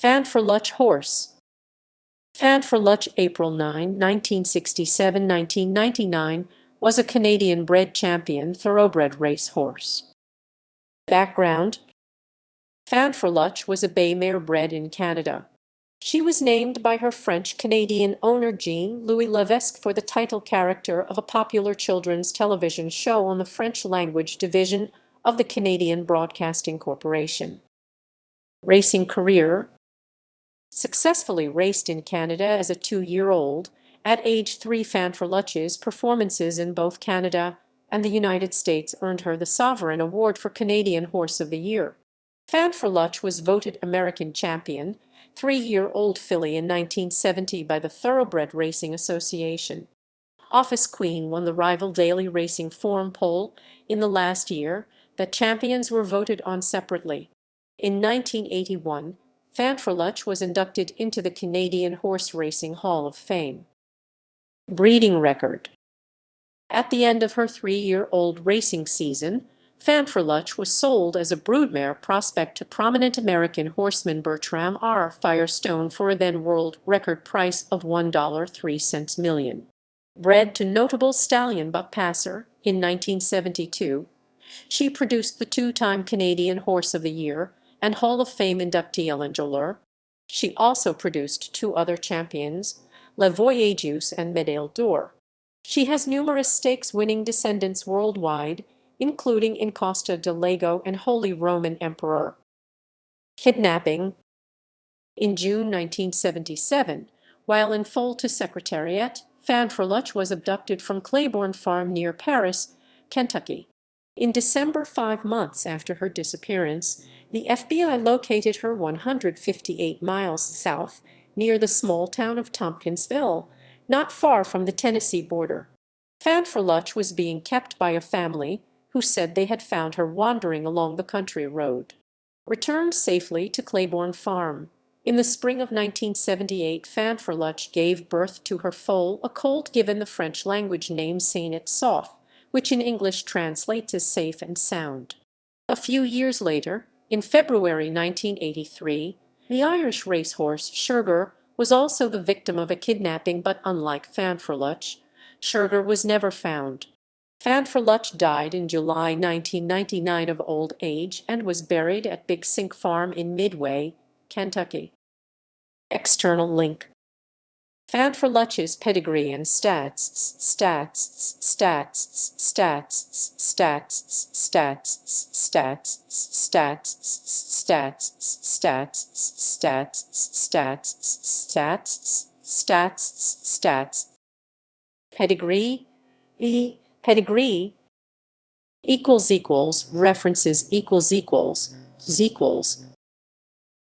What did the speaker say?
Fanfreluche horse. Fanfreluche, April 9, 1967–1999, was a Canadian-bred champion thoroughbred racehorse. Background: Fanfreluche was a bay mare bred in Canada. She was named by her French-Canadian owner Jean-Louis Levesque for the title character of a popular children's television show on the French-language division of the Canadian Broadcasting Corporation. Racing career: successfully raced in Canada as a 2-year-old. At age 3, Fanfreluche's performances in both Canada and the United States earned her the Sovereign Award for Canadian Horse of the Year. Fanfreluche was voted American Champion, 3-year-old filly in 1970 by the Thoroughbred Racing Association. Office Queen won the rival Daily Racing Form poll in the last year that champions were voted on separately. In 1981, Fanfreluche was inducted into the Canadian Horse Racing Hall of Fame. Breeding record: at the end of her 3-year-old racing season, Fanfreluche was sold as a broodmare prospect to prominent American horseman Bertram R. Firestone for a then-world record price of $1.03 million. Bred to notable stallion Buck Passer in 1972, she produced the 2-time Canadian Horse of the Year and Hall of Fame inductee Ellen Joler. She also produced 2 other champions, La Voyageuse and Médaille d'Or. She has numerous stakes-winning descendants worldwide, including in Costa de Lago and Holy Roman Emperor. Kidnapping. In June 1977, while in foal to Secretariat, Fanfreluche was abducted from Claiborne Farm near Paris, Kentucky. In December, 5 months after her disappearance, the FBI located her 158 miles south, near the small town of Tompkinsville, not far from the Tennessee border. Fanfreluche was being kept by a family who said they had found her wandering along the country road. Returned safely to Claiborne Farm. In the spring of 1978, Fanfreluche gave birth to her foal, a colt given the French-language name Saint-Sauf, which in English translates as safe and sound. A few years later, in February 1983, the Irish racehorse Sugar was also the victim of a kidnapping, but unlike Fanfreluche, Sugar was never found. Fanfreluche died in July 1999 of old age and was buried at Big Sink Farm in Midway, Kentucky. External link: Fanfreluche's pedigree and stats. Pedigree. Pedigree == references ==